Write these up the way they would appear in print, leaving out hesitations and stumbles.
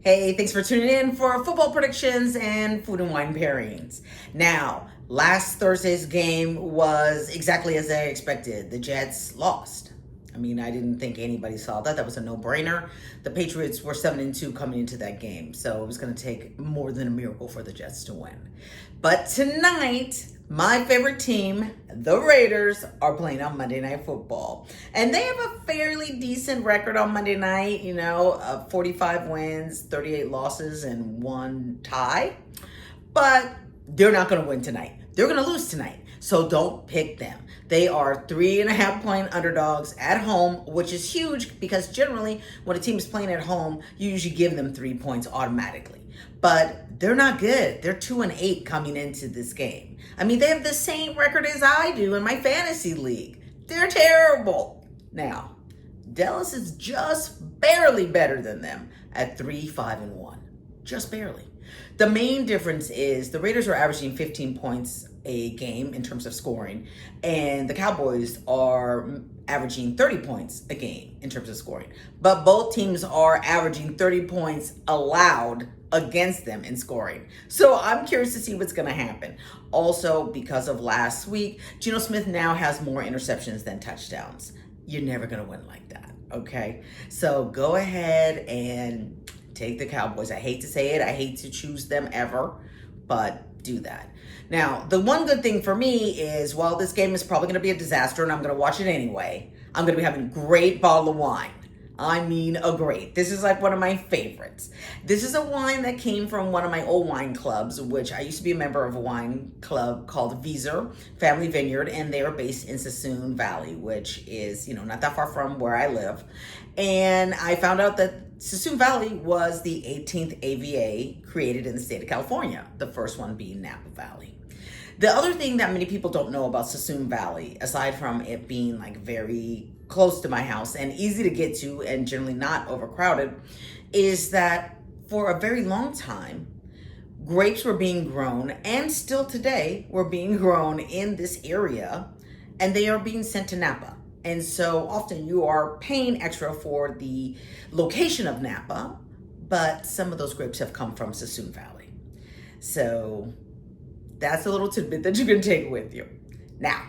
Hey, thanks for tuning in for football predictions and food and wine pairings. Now, last Thursday's game was exactly as I expected. The Jets lost. I mean, I didn't think anybody saw that. That was a no-brainer. The Patriots were 7-2 coming into that game, so it was going to take more than a miracle for the Jets to win. But tonight, my favorite team, the Raiders, are playing on Monday Night Football. And they have a fairly decent record on Monday night, 45 wins, 38 losses, and 1 tie. But they're not going to win tonight. They're going to lose tonight. So don't pick them. They are 3.5-point underdogs at home, which is huge because generally when a team is playing at home, you usually give them 3 points automatically. But they're not good. They're 2-8 coming into this game. I mean, they have the same record as I do in my fantasy league. They're terrible. Now, Dallas is just barely better than them at 3-5-1. Just barely. The main difference is the Raiders are averaging 15 points a game in terms of scoring, and the Cowboys are averaging 30 points a game in terms of scoring. But both teams are averaging 30 points allowed against them in scoring. So I'm curious to see what's going to happen. Also, because of last week, Geno Smith now has more interceptions than touchdowns. You're never going to win like that, okay? So go ahead and take the Cowboys. I hate to say it. I hate to choose them ever, but do that. Now, the one good thing for me is while this game is probably going to be a disaster and I'm going to watch it anyway, I'm going to be having a great bottle of wine. I mean, a great. This is like one of my favorites. This is a wine that came from one of my old wine clubs, which I used to be a member of a wine club called Vezer Family Vineyard, and they are based in Sassoon Valley, which is, not that far from where I live. And I found out that Sassoon Valley was the 18th AVA created in the state of California, the first one being Napa Valley. The other thing that many people don't know about Sassoon Valley, aside from it being like very close to my house and easy to get to and generally not overcrowded, is that for a very long time, grapes were being grown and still today were being grown in this area, and they are being sent to Napa. And so often you are paying extra for the location of Napa, but some of those grapes have come from Sassoon Valley. So that's a little tidbit that you can take with you. Now,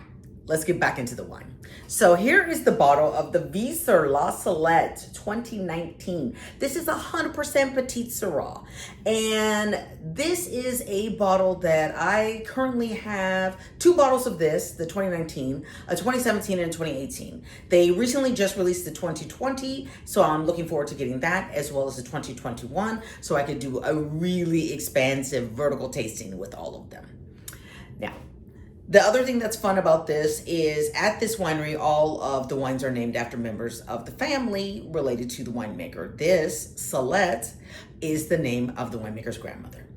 let's get back into the wine. So here is the bottle of the Vezer La Salette 2019. This is 100% Petite Syrah. And this is a bottle that I currently have 2 bottles of this, the 2019, a 2017 and 2018. They recently just released the 2020, so I'm looking forward to getting that, as well as the 2021, so I could do a really expansive vertical tasting with all of them. Now, the other thing that's fun about this is at this winery, all of the wines are named after members of the family related to the winemaker. This Salette is the name of the winemaker's grandmother.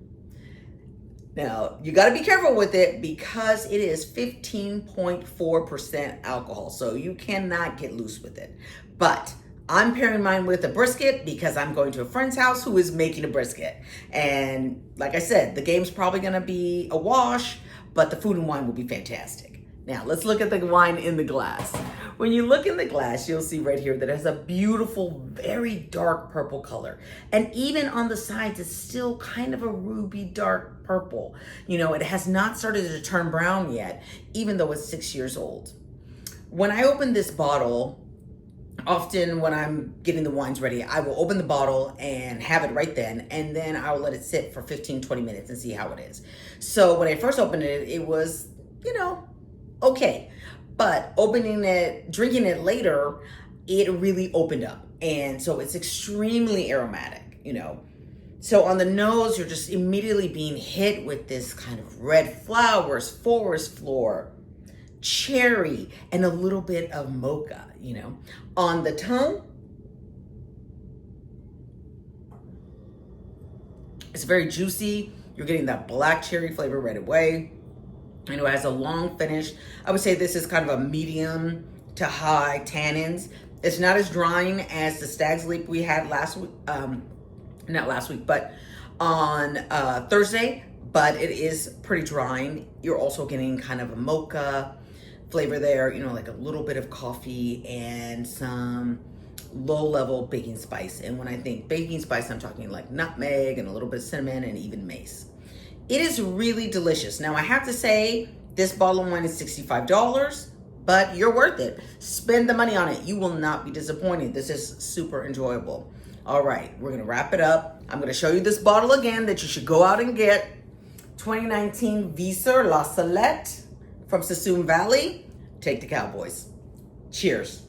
Now, you got to be careful with it because it is 15.4% alcohol, so you cannot get loose with it. But I'm pairing mine with a brisket because I'm going to a friend's house who is making a brisket. And like I said, the game's probably going to be a wash, but the food and wine will be fantastic. Now, let's look at the wine in the glass. When you look in the glass, you'll see right here that it has a beautiful, very dark purple color. And even on the sides, it's still kind of a ruby dark purple. It has not started to turn brown yet, even though it's 6 years old. When I open this bottle, often when I'm getting the wines ready, I will open the bottle and have it right then, and then I'll let it sit for 15-20 minutes and see how it is. So when I first opened it, it was, okay. But opening it, drinking it later, it really opened up. And so it's extremely aromatic, So on the nose, you're just immediately being hit with this kind of red flowers, forest floor, cherry, and a little bit of mocha, On the tongue, it's very juicy. You're getting that black cherry flavor right away. It has a long finish. I would say this is kind of a medium to high tannins. It's not as drying as the Stag's Leap we had last week, not last week, but on Thursday, but it is pretty drying. You're also getting kind of a mocha flavor there, like a little bit of coffee and some low-level baking spice. And when I think baking spice, I'm talking like nutmeg and a little bit of cinnamon and even mace. It is really delicious. Now, I have to say, this bottle of wine is $65, but you're worth it. Spend the money on it. You will not be disappointed. This is super enjoyable. All right, we're gonna wrap it up. I'm gonna show you this bottle again that you should go out and get. 2019 Vezer La Salette from Sassoon Valley. Take the Cowboys. Cheers.